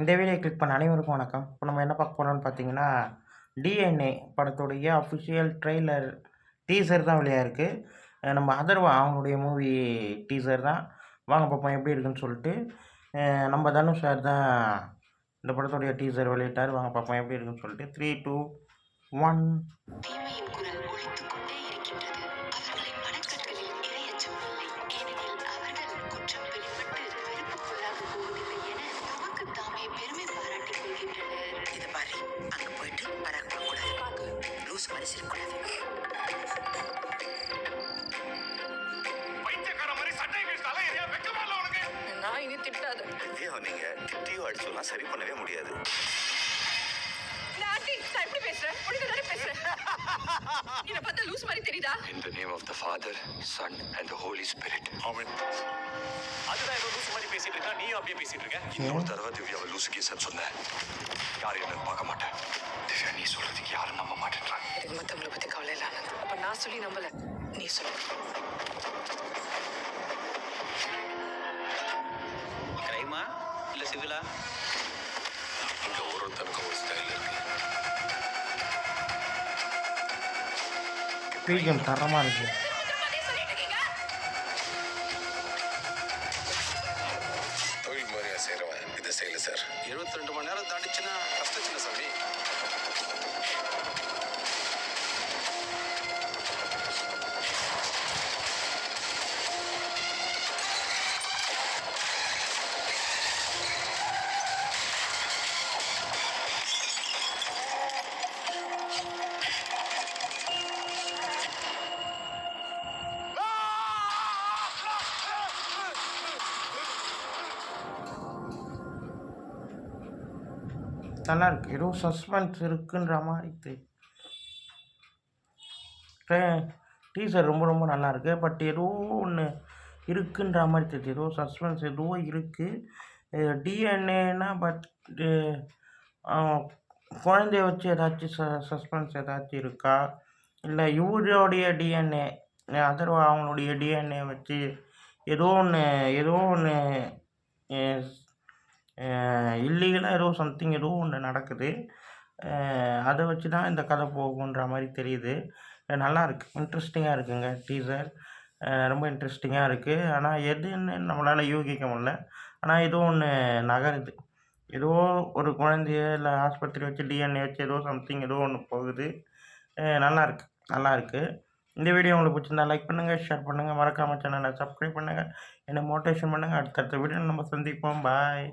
இந்த video click பண்ண அனைவருக்கும் வணக்கம். இப்போ நம்ம என்ன பார்க்க போகிறோம்னு பார்த்தீங்கன்னா, டிஎன்ஏ படத்துடைய அஃபிஷியல் ட்ரெய்லர் டீசர் தான் வெளியாயிருக்கு. நம்ம அதர்வா அவங்களுடைய மூவி டீசர் தான். வாங்க பார்ப்போம் எப்படி இருக்குன்னு சொல்லிட்டு. நம்ம தனுஷ் சார் தான் இந்த படத்துடைய டீசர் வெளியிட்டார். வாங்க பார்ப்போம் எப்படி இருக்குன்னு சொல்லிட்டு. 3, 2, 1. தீமையின் குரல் ஒலித்துக் கொண்டே இருக்கின்றது. அவர்களின் மனக்கண்களில் இரையச்சம் இல்லை. ஏனெனில் அவர்கள் குற்றம் வெளிப்பட்டு வெறுப்புக்குள்ளாக போவதில்லை என தமக்குத் தாமே பெருமை பாராட்டிக் கொள்கின்றனர். இது பாரு, அங்க போயிட்டு பராக் கூடாது, லூஸ் மாதிரி சிரிக்கூடாது. பைத்தியக்கார மாதிரி சட்டை கிழிச்சாலும் எதையா வெக்கமா இல்ல உனக்கு? நான் இனி திட்டாத. ஐயோ, நீங்க திட்டியோ அடிச்சோலாம் சரி பண்ணவே முடியாது. எப்படி பேசுறேன்? ஒழுங்காதானே பேசுறேன். என்ன பார்த்தா லூஸ் மாதிரி தெரியுதா? In the name of the Father, Son and the Holy Spirit. ஆமென். அதுதான் ஏதோ லூசு மாதிரி பேசிட்டு இருக்கா, நீயும் அப்படியே பேசிட்டு இருக்க. இன்னொரு தடவை திவ்யாவை லூசுக்கு சார் சொன்னேன். யாரும் என்னன்னு பார்க்க மாட்டேன். திவ்யா நீ சொல்றதுக்கு யாரும் நம்ப மாட்டேன்றாங்க. எனக்கு மத்தவங்களை பத்தி கவலை இல்ல ஆனந்த். அப்ப நான் சொல்லி நம்பல, நீ சொல்லு. கிரைமா இல்ல சிவிலா? இங்க ஒருத்தனுக்கும் ஒரு ஸ்டைல் இருக்கு. பிஜிஎம் தரமாக இருக்குது. தொழில் முறையா செய்யறவன் இதை செய்யல சார். 72 மணி நேரம் தாண்டிச்சுன்னா கஷ்டம் சின்ன சாமி. நல்லா இருக்குது. ஏதோ சஸ்பென்ஸ் இருக்குன்ற மாதிரி டீசர் ரொம்ப ரொம்ப நல்லா இருக்கு. பட் ஏதோ ஒன்று இருக்குன்ற மாதிரி தெரியுது. ஏதோ சஸ்பென்ஸ் ஏதோ இருக்குது. டிஎன்ஏனா பட் குழந்தைய வச்சு ஏதாச்சும் சஸ்பென்ஸ் ஏதாச்சும் இருக்கா, இல்லை இவருடைய டிஎன்ஏ அதர்வா அவங்களுடைய டிஎன்ஏ வச்சு ஏதோ ஒன்று இல்லீகலாக ஏதோ சம்திங் ஏதோ ஒன்று நடக்குது. அதை வச்சு தான் இந்த கதை போகுன்ற மாதிரி தெரியுது. நல்லா இருக்குது, இன்ட்ரெஸ்டிங்காக இருக்குங்க டீசர். ரொம்ப இன்ட்ரெஸ்டிங்காக இருக்குது. ஆனால் எதுன்னு நம்மளால் யூகிக்க முடியல. ஆனால் ஏதோ ஒன்று நகருது. ஏதோ ஒரு குழந்தைய இல்லை ஆஸ்பத்திரி வச்சு டிஎன்ஏ வச்சு ஏதோ சம்திங் ஏதோ ஒன்று போகுது. நல்லா இருக்குது. இந்த வீடியோ உங்களுக்கு பிடிச்சிருந்தா லைக் பண்ணுங்கள், ஷேர் பண்ணுங்கள், மறக்காமல் சேனலை சப்ஸ்கிரைப் பண்ணுங்கள், என்னை மோட்டிவேஷன் பண்ணுங்கள். அடுத்தடுத்த வீடியோவில் நம்ம சந்திப்போம். பாய்.